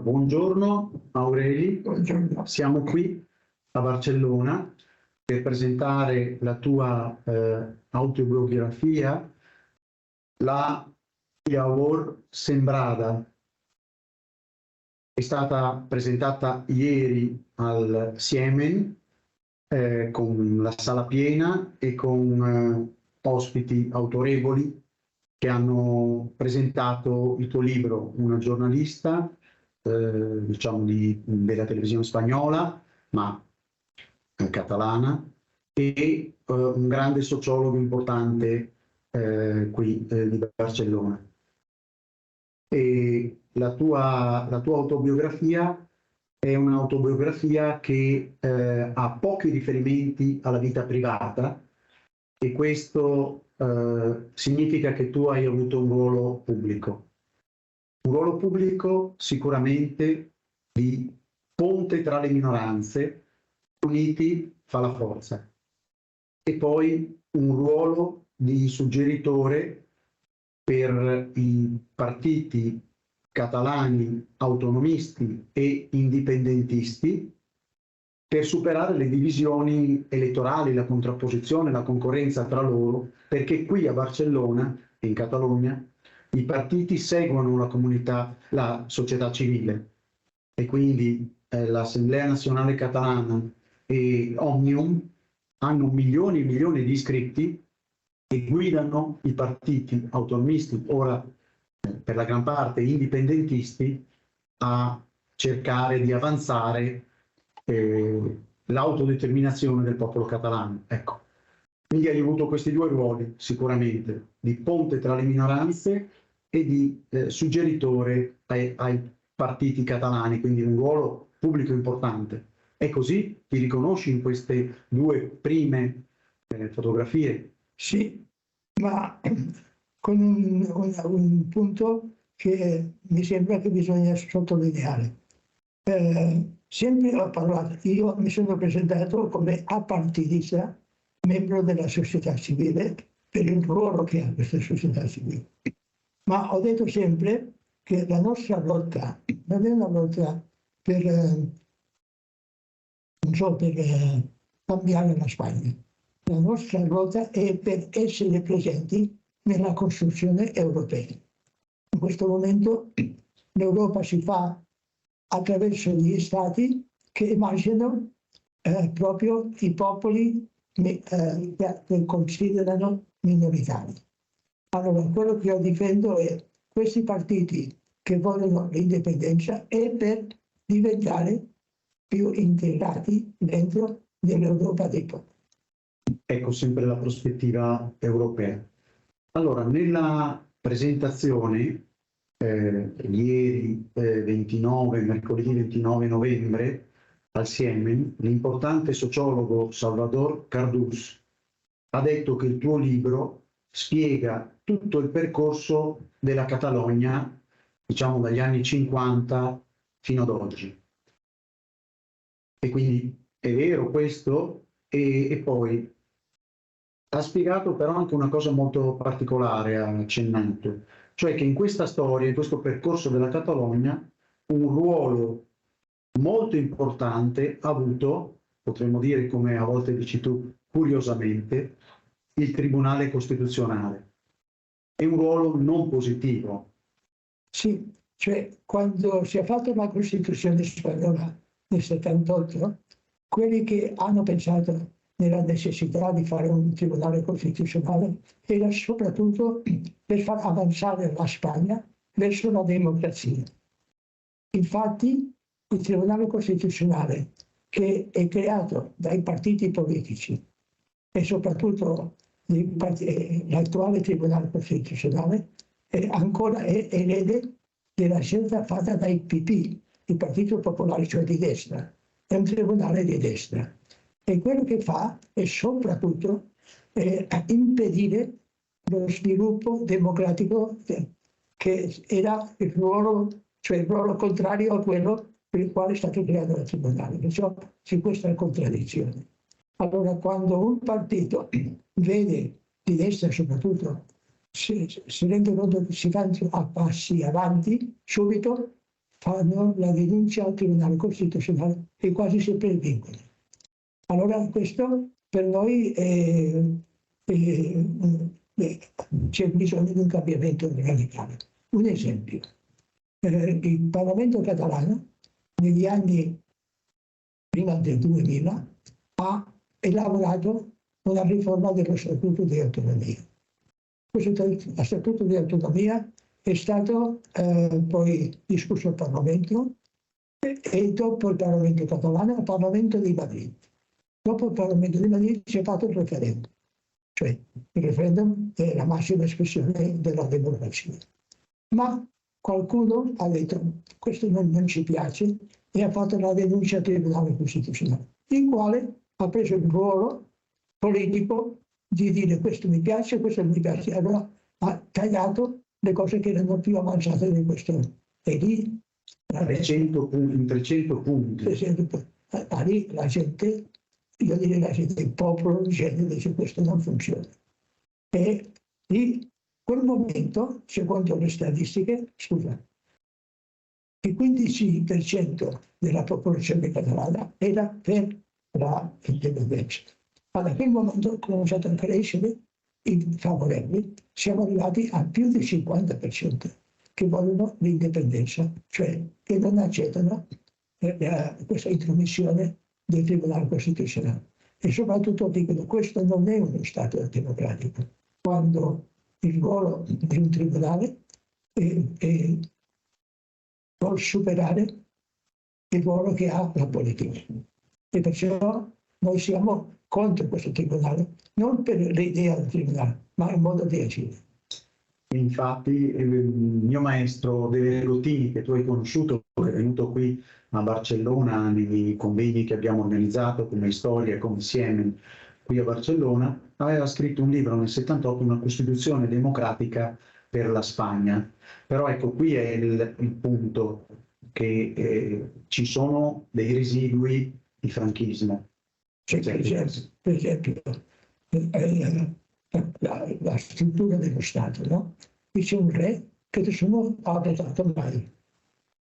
buongiorno Aureli, Buongiorno. siamo qui a Barcellona per presentare la tua autobiografia, La Llavor Sembrada. È stata presentata ieri al Siemen con la sala piena e con ospiti autorevoli che hanno presentato il tuo libro, una giornalista diciamo della televisione spagnola, ma catalana, e un grande sociologo importante qui di Barcellona. E la tua autobiografia è un'autobiografia che ha pochi riferimenti alla vita privata, e questo significa che tu hai avuto un ruolo pubblico. Un ruolo pubblico sicuramente di ponte tra le minoranze, uniti fa la forza. E poi un ruolo di suggeritore per i partiti catalani autonomisti e indipendentisti per superare le divisioni elettorali, la contrapposizione, la concorrenza tra loro, perché qui a Barcellona, in Catalogna, i partiti seguono la società civile, e quindi l'Assemblea Nazionale Catalana e Òmnium hanno milioni e milioni di iscritti e guidano i partiti autonomisti, ora per la gran parte indipendentisti, a cercare di avanzare l'autodeterminazione del popolo catalano. Ecco. Quindi hai avuto questi due ruoli sicuramente, di ponte tra le minoranze e di suggeritore ai partiti catalani, quindi un ruolo pubblico importante. È così? Ti riconosci in queste due prime fotografie? Sì, ma con un punto che mi sembra che bisogna sottolineare. Sempre ho parlato, io mi sono presentato come apartidista, membro della società civile, per il ruolo che ha questa società civile. Ma ho detto sempre che la nostra lotta non è una lotta per, non so, per cambiare la Spagna. La nostra lotta è per essere presenti nella costruzione europea. In questo momento l'Europa si fa attraverso gli stati che emarginano proprio i popoli che considerano minoritari. Allora, quello che io difendo è questi partiti che vogliono l'indipendenza è per diventare più integrati dentro dell'Europa dei popoli. Ecco sempre la prospettiva europea. Allora, nella presentazione ieri 29, mercoledì 29 novembre al Siemen, l'importante sociologo Salvador Cardús ha detto che il tuo libro spiega tutto il percorso della Catalogna, diciamo dagli anni 50 fino ad oggi. E quindi è vero questo, e poi ha spiegato però anche una cosa molto particolare, ha accennato, cioè che in questa storia, in questo percorso della Catalogna, un ruolo molto importante ha avuto, potremmo dire come a volte dici tu, curiosamente, il Tribunale Costituzionale. È un ruolo non positivo. Sì, cioè quando si è fatta la Costituzione spagnola nel 78, quelli che hanno pensato nella necessità di fare un tribunale costituzionale era soprattutto per far avanzare la Spagna verso la democrazia. Infatti il tribunale costituzionale, che è creato dai partiti politici e soprattutto l'attuale tribunale costituzionale, ancora è erede della scelta fatta dai PP, il Partito Popolare, cioè di destra. È un tribunale di destra. E quello che fa è soprattutto impedire lo sviluppo democratico che era il ruolo, cioè il ruolo contrario a quello per il quale è stato creato il tribunale. Perciò c'è questa contraddizione. Allora, quando un partito vede di destra soprattutto si rende conto che si fanno a passi avanti subito, fanno la denuncia al Tribunale Costituzionale e quasi sempre vincono. Allora questo per noi c'è bisogno di un cambiamento radicale. Un esempio, il Parlamento catalano negli anni prima del 2000 ha elaborato una riforma dello Statuto di Autonomia. Questo Statuto di Autonomia è stato poi discusso al Parlamento e dopo il Parlamento catalano al Parlamento di Madrid. Dopo il Parlamento di Madrid si è fatto il referendum, cioè il referendum è la massima espressione della democrazia. Ma qualcuno ha detto questo non ci piace e ha fatto la denuncia al Tribunale Costituzionale, il quale ha preso il ruolo politico di dire questo mi piace, questo non mi piace. Allora ha tagliato le cose che erano più avanzate di questo. E lì 300 punti, in 300 punti. Lì la gente, io direi la gente, il popolo, dice questo non funziona. E lì, quel momento, secondo le statistiche, scusa, il 15% della popolazione catalana era per la indipendenza. Da quel momento è cominciato a crescere i favorevoli, siamo arrivati a più del 50% che vogliono l'indipendenza, cioè che non accettano questa intromissione del Tribunale Costituzionale. E soprattutto dicono che questo non è uno Stato democratico, quando il ruolo di un tribunale vuol superare il ruolo che ha la politica. E perciò noi siamo contro questo tribunale, non per l'idea del tribunale, ma il modo di agire. Infatti il mio maestro De Vergottini, che tu hai conosciuto, che è venuto qui a Barcellona nei convegni che abbiamo organizzato come Storia, come Siemens qui a Barcellona, aveva scritto un libro nel 78, Una Costituzione democratica per la Spagna. Però ecco, qui è il punto, che ci sono dei residui di franchismo. Per esempio la struttura dello Stato, no? Qui c'è un re che nessuno ha votato mai.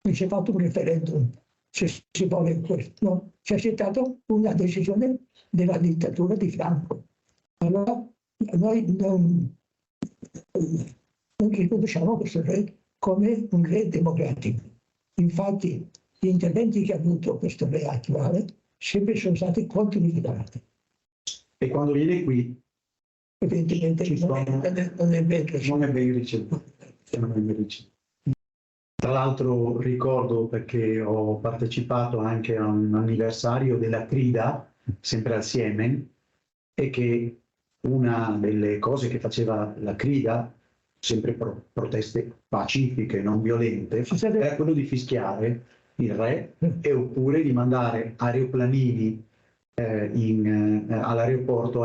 Non si è fatto un referendum se si vuole questo. No? Si è accettato una decisione della dittatura di Franco. Allora noi non riconosciamo questo re come un re democratico. Infatti gli interventi che ha avuto questo re attuale sempre sono stati contro i militari. E quando viene qui evidentemente non è ben ricevuto. Tra l'altro ricordo, perché ho partecipato anche a un anniversario della Crida, sempre al Siemen, e che una delle cose che faceva la Crida, sempre proteste pacifiche, non violente, era quello di fischiare il re e oppure di mandare aeroplanini all'aeroporto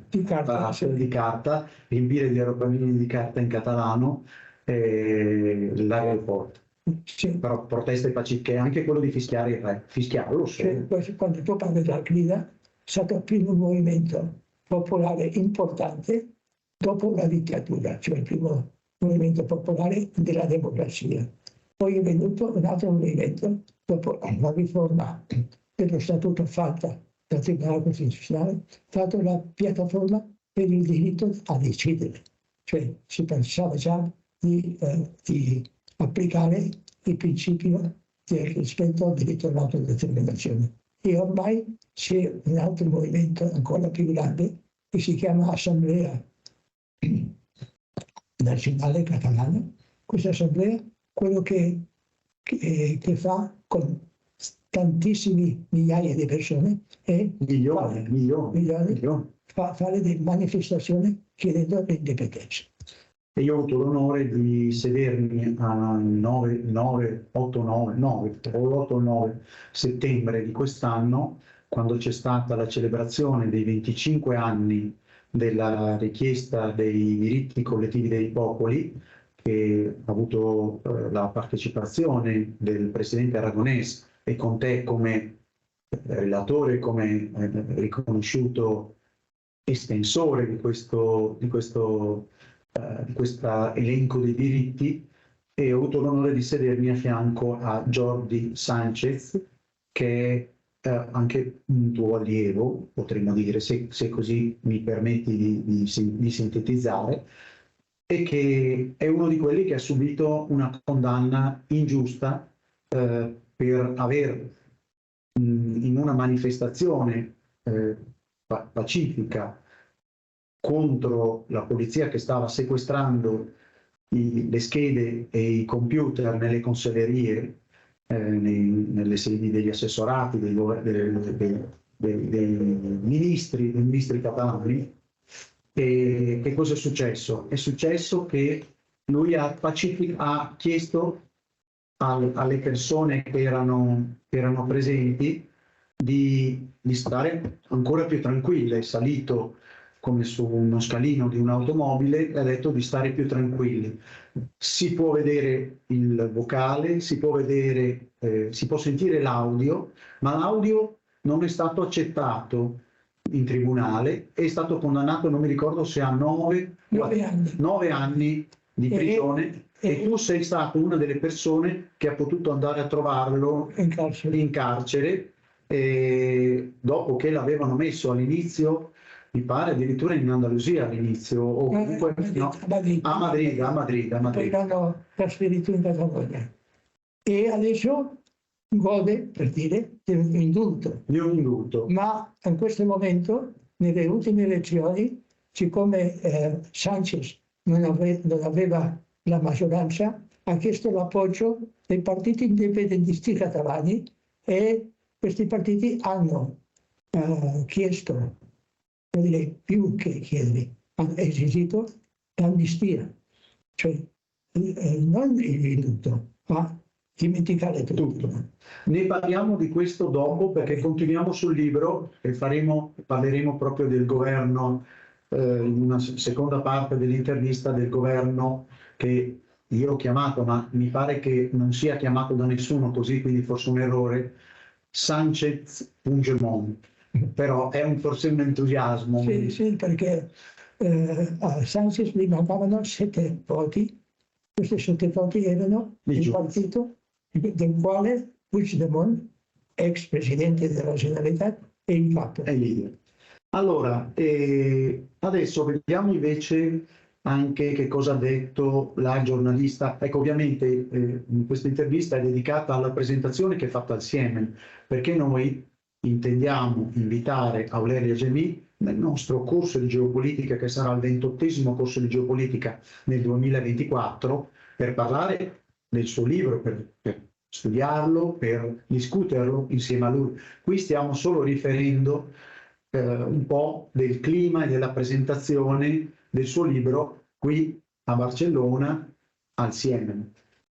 di carta, riempire di aeroplanini di carta in catalano l'aeroporto. Sì. Però proteste pacifiche, anche quello di fischiare il re, fischiarlo solo. Quando tu parli della Crida, è stato il primo movimento popolare importante dopo la dittatura, cioè il primo movimento popolare della democrazia. Poi è venuto un altro movimento dopo la riforma dello Statuto fatta dal Tribunale Costituzionale, fatto la piattaforma per il diritto a decidere. Cioè si pensava già di applicare il principio del rispetto al diritto all'autodeterminazione. E ormai c'è un altro movimento ancora più grande che si chiama Assemblea Nazionale Catalana. Questa assemblea, quello che fa con tantissimi migliaia di persone è milioni. fare delle manifestazioni chiedendo l'indipendenza. E io ho avuto l'onore di sedermi l'8-9 settembre di quest'anno, quando c'è stata la celebrazione dei 25 anni della richiesta dei diritti collettivi dei popoli, che ha avuto la partecipazione del presidente Aragonés e con te come relatore, come riconosciuto estensore di questo elenco dei diritti. e ho avuto l'onore di sedermi a fianco a Jordi Sanchez, che è anche un tuo allievo, potremmo dire, se così mi permetti di sintetizzare, e che è uno di quelli che ha subito una condanna ingiusta per aver in una manifestazione pacifica contro la polizia che stava sequestrando le schede e i computer nelle consiglierie, nelle sedi degli assessorati, dei ministri catalani. E che cosa è successo? È successo che lui ha chiesto alle persone che erano presenti di stare ancora più tranquille. È salito come su uno scalino di un'automobile e ha detto di stare più tranquilli. Si può vedere il vocale, si può sentire l'audio, ma l'audio non è stato accettato in tribunale, è stato condannato, non mi ricordo se a 9 anni di prigione, e tu sei stato una delle persone che ha potuto andare a trovarlo in carcere dopo che l'avevano messo all'inizio, mi pare addirittura in Andalusia all'inizio, o comunque a Madrid. Poi l'hanno trasferito in Catalogna e adesso gode, per dire, di un indulto. Ma in questo momento, nelle ultime elezioni, siccome Sanchez non aveva la maggioranza, ha chiesto l'appoggio dei partiti indipendentisti catalani e questi partiti hanno chiesto, più che chiedere, hanno esigito l'amnistia, cioè non l'indulto, ma dimenticare tutto. Ne parliamo di questo dopo, perché continuiamo sul libro e parleremo proprio del governo, in una seconda parte dell'intervista, del governo che io ho chiamato, ma mi pare che non sia chiamato da nessuno così, quindi forse un errore, Sánchez-Puigdemont, però è forse un entusiasmo. Sì, perché a Sánchez gli mancavano 7 voti, questi 7 voti erano il partito del quale Puigdemont, ex presidente della Generalitat, è il capo. È leader. Allora, adesso vediamo invece anche che cosa ha detto la giornalista. Ecco, ovviamente questa intervista è dedicata alla presentazione che è fatta al Siemen, perché noi intendiamo invitare Aurelia Gemì nel nostro corso di geopolitica, che sarà il 28° corso di geopolitica nel 2024, per parlare del suo libro, per studiarlo, per discuterlo insieme a lui. Qui stiamo solo riferendo un po' del clima e della presentazione del suo libro qui a Barcellona, al Siemen.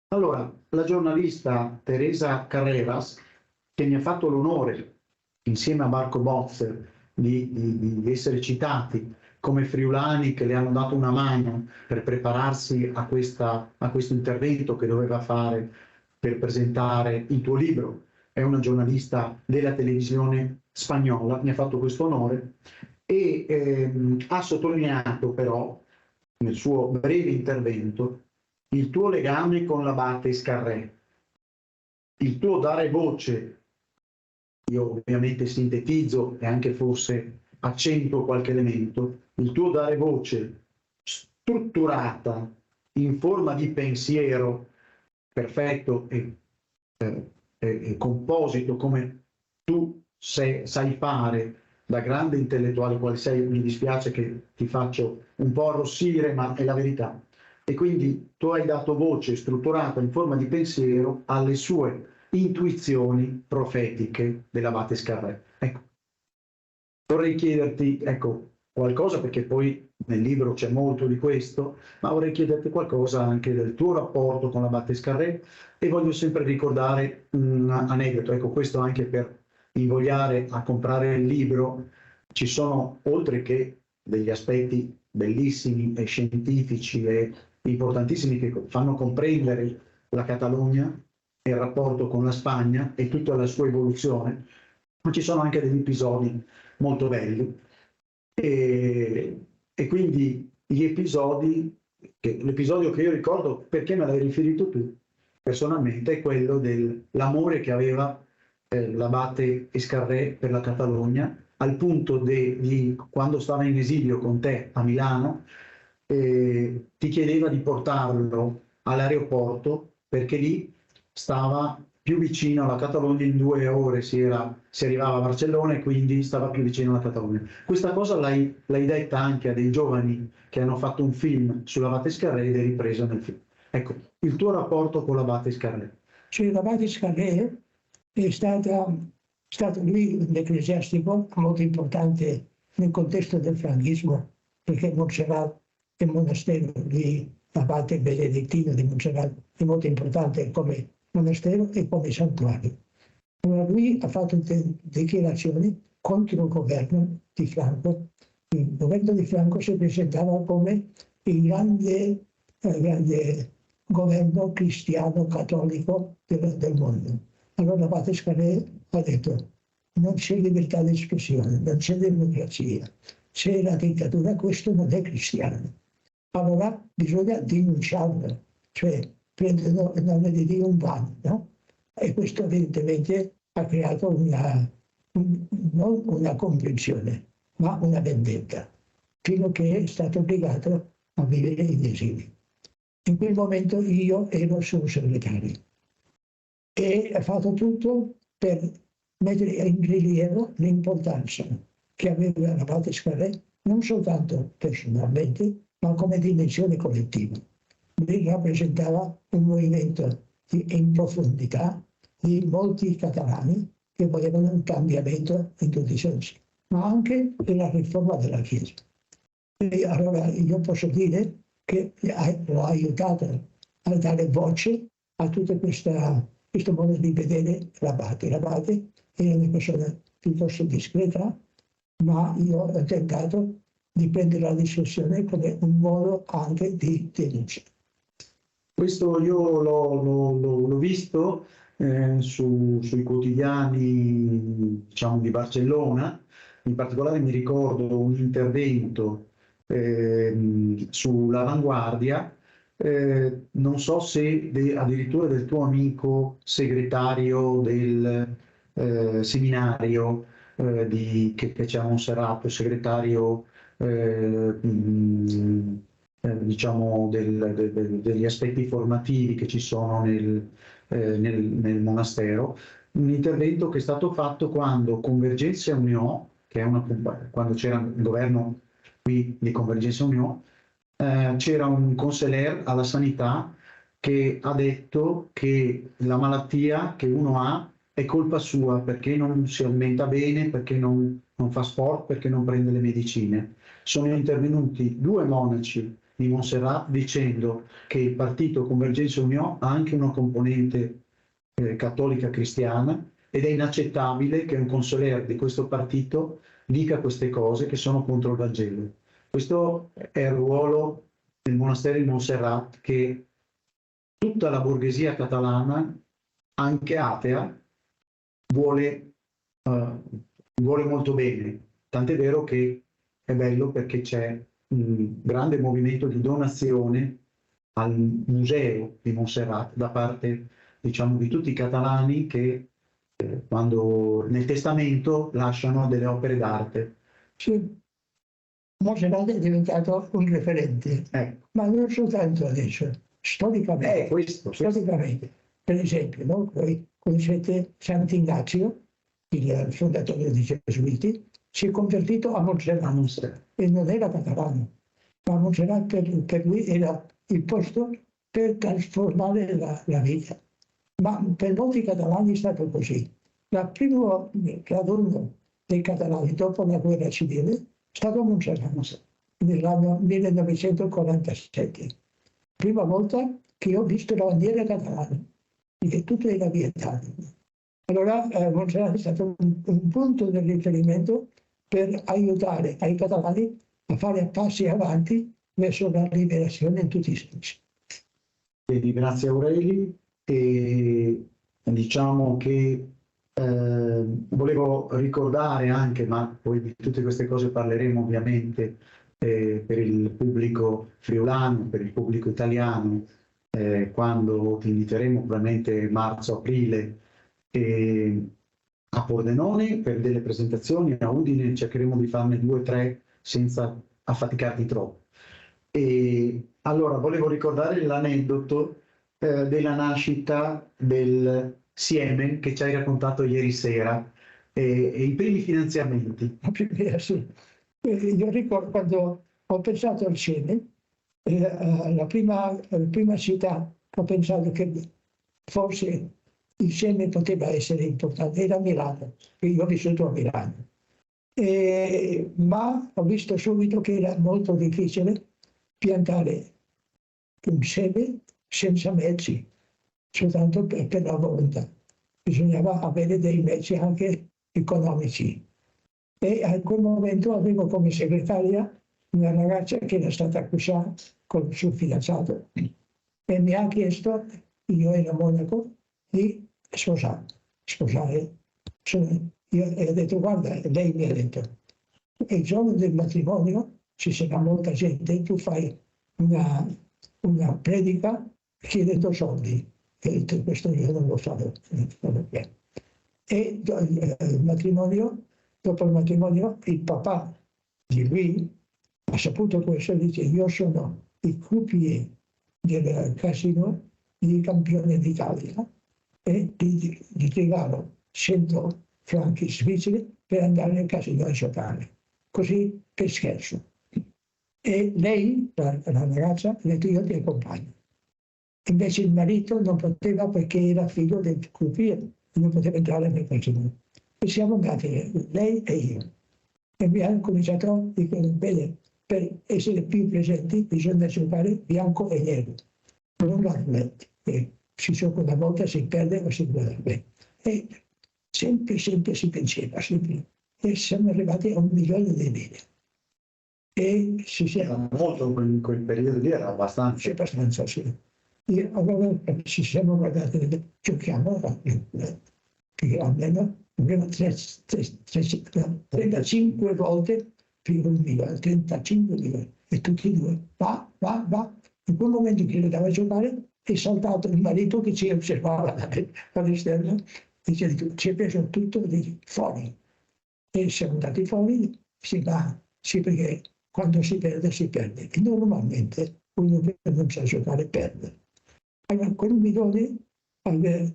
Allora, la giornalista Teresa Carreras, che mi ha fatto l'onore, insieme a Marco Bozzer, di essere citati come friulani che le hanno dato una mano per prepararsi a questo intervento che doveva fare per presentare il tuo libro. È una giornalista della televisione spagnola, mi ha fatto questo onore e ha sottolineato però nel suo breve intervento il tuo legame con l'abate Iscarré, il tuo dare voce. Io ovviamente sintetizzo e anche forse accentuo qualche elemento, il tuo dare voce strutturata in forma di pensiero perfetto e composito come tu sai fare da grande intellettuale quale sei. Mi dispiace che ti faccio un po' arrossire, ma è la verità. E quindi tu hai dato voce strutturata in forma di pensiero alle sue intuizioni profetiche dell'abate Iscarré. Ecco, vorrei chiederti qualcosa, perché poi nel libro c'è molto di questo, ma vorrei chiederti qualcosa anche del tuo rapporto con l'abate Iscarré, e voglio sempre ricordare un aneddoto. Ecco, questo anche per invogliare a comprare il libro. Ci sono, oltre che degli aspetti bellissimi e scientifici e importantissimi che fanno comprendere la Catalogna e il rapporto con la Spagna e tutta la sua evoluzione, ma ci sono anche degli episodi molto belli e quindi gli episodi l'episodio che io ricordo, perché me l'hai riferito tu personalmente, è quello dell'amore che aveva l'abate Escarré per la Catalogna, al punto di quando stava in esilio con te a Milano, ti chiedeva di portarlo all'aeroporto perché lì stava più vicino alla Catalogna, in 2 ore si arrivava a Barcellona e quindi stava più vicino alla Catalogna. Questa cosa l'hai detta anche a dei giovani che hanno fatto un film sull'abate Escarré ed è ripresa nel film. Ecco, il tuo rapporto con l'abate Escarré. Cioè, l'abate Escarré è stato lui un ecclesiastico molto importante nel contesto del franchismo, perché Montserrat è un monastero di abate benedettino di Montserrat, è molto importante come monastero e come santuario. Allora lui ha fatto dichiarazioni contro il governo di Franco. Il governo di Franco si presentava come il grande governo cristiano cattolico del mondo. Allora l'abate Escarré ha detto: non c'è libertà di espressione, non c'è democrazia, c'è la dittatura, questo non è cristiano. Allora bisogna denunciarlo, cioè prendono il nome di Dio un vanno, no? E questo evidentemente ha creato non una comprensione, ma una vendetta, fino che è stato obbligato a vivere in esilio. In quel momento io ero suo segretario e ho fatto tutto per mettere in rilievo l'importanza che aveva l'abate Escarré, non soltanto personalmente, ma come dimensione collettiva. Lui rappresentava un movimento in profondità di molti catalani che volevano un cambiamento in tutti i sensi, ma anche la riforma della Chiesa. E allora io posso dire che l'ho aiutato a dare voce a tutto questo modo di vedere l'abate. L'abate era una persona piuttosto discreta, ma io ho tentato di prendere la discussione come un modo anche di denuncia. Questo io l'ho visto sui quotidiani, diciamo, di Barcellona. In particolare mi ricordo un intervento sull'Avanguardia, non so se addirittura del tuo amico segretario del seminario che c'è a Monserrato, segretario diciamo degli aspetti formativi che ci sono nel monastero, un intervento che è stato fatto quando Convergenza e Unió, che è quando c'era il governo qui di Convergenza e Unió, c'era un consigliere alla sanità che ha detto che la malattia che uno ha è colpa sua perché non si alimenta bene, perché non fa sport, perché non prende le medicine. Sono intervenuti 2 monaci di Montserrat dicendo che il partito Convergenza e Unió ha anche una componente cattolica cristiana ed è inaccettabile che un consigliere di questo partito dica queste cose che sono contro il Vangelo. Questo è il ruolo del monastero di Montserrat che tutta la borghesia catalana, anche atea, vuole molto bene. Tant'è vero che è bello perché c'è un grande movimento di donazione al museo di Montserrat da parte, diciamo, di tutti i catalani che quando nel testamento lasciano delle opere d'arte. Sì. Montserrat è diventato un referente, ma non soltanto adesso, storicamente. Storicamente. Per esempio, no? Voi conoscete Sant'Ignazio, il fondatore dei Gesuiti, si è convertito a Montserrat e non era catalano, ma Montserrat per lui era il posto per trasformare la vita. Ma per molti catalani è stato così. Il primo raduno dei catalani dopo la guerra civile è stato a Montserrat nell'anno 1947. Prima volta che ho visto la bandiera catalana, perché tutto era vietato. Allora Montserrat è stato un punto di riferimento per aiutare ai catalani a fare passi avanti verso la liberazione in tutti i sensi. Quindi, grazie Aureli, e diciamo che volevo ricordare anche, ma poi di tutte queste cose parleremo ovviamente per il pubblico friulano, per il pubblico italiano, quando ti inviteremo probabilmente marzo-aprile a Pordenone per delle presentazioni, a Udine cercheremo di farne 2 o 3 senza affaticarti troppo. E allora volevo ricordare l'aneddoto della nascita del Siemen che ci hai raccontato ieri sera e i primi finanziamenti. Sì. Io ricordo quando ho pensato al Siemen, la prima città ho pensato che forse il Siemen poteva essere importante, era Milano, io ho vissuto a Milano. Ma ho visto subito che era molto difficile piantare un seme senza mezzi, soltanto per la volontà. Bisognava avere dei mezzi anche economici. E a quel momento avevo come segretaria una ragazza che era stata accusata con il suo fidanzato e mi ha chiesto, io ero monaco, di sposare. Io ho detto, guarda, lei mi ha detto, il giorno del matrimonio ci sarà molta gente, tu fai una predica chiedendo soldi. E ho detto, questo io non lo farò. E il matrimonio, dopo il matrimonio, il papà di lui ha saputo questo e dice, io sono il croupier del casino di campione d'Italia e gli regalo 100 franchi svizzeri per andare nel casino a giocare, così per scherzo. E lei, la ragazza, ha detto io ti accompagno. Invece il marito non poteva perché era figlio del croupier e non poteva entrare nel casino. E siamo andati, lei e io. E abbiamo cominciato a dire, bene, per essere più presenti bisogna giocare bianco e nero, non la roulette, che si gioca una volta, si perde o si guadagna. E sempre si pensava, sempre. E siamo arrivati a 1 milione di lire. E Era molto in quel periodo lì, era abbastanza. Sì, abbastanza, sì. E allora ci siamo guardati, giochiamo, che almeno abbiamo 35 volte più 1 milione, 35 milioni. E tutti e due, va. In quel momento che lo dava a giocare, è saltato il marito che ci osservava all'esterno, dice, ci è preso tutto di fuori. E siamo andati fuori, si va, sì, perché quando si perde, si perde. E normalmente uno che non sa giocare perde. Allora, quel milione,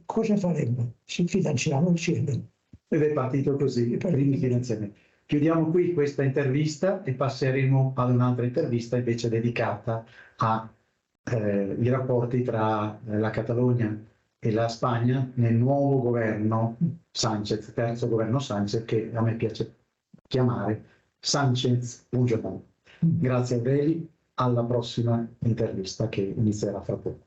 cosa faremmo? Ci finanziamo insieme. Ed è partito così, i primi finanziamenti. Chiudiamo qui questa intervista e passeremo ad un'altra intervista invece dedicata ai rapporti tra la Catalogna e la Spagna nel nuovo governo Sánchez, terzo governo Sánchez, che a me piace chiamare Sánchez-Puigdemont. Grazie Aureli, alla prossima intervista che inizierà fra poco.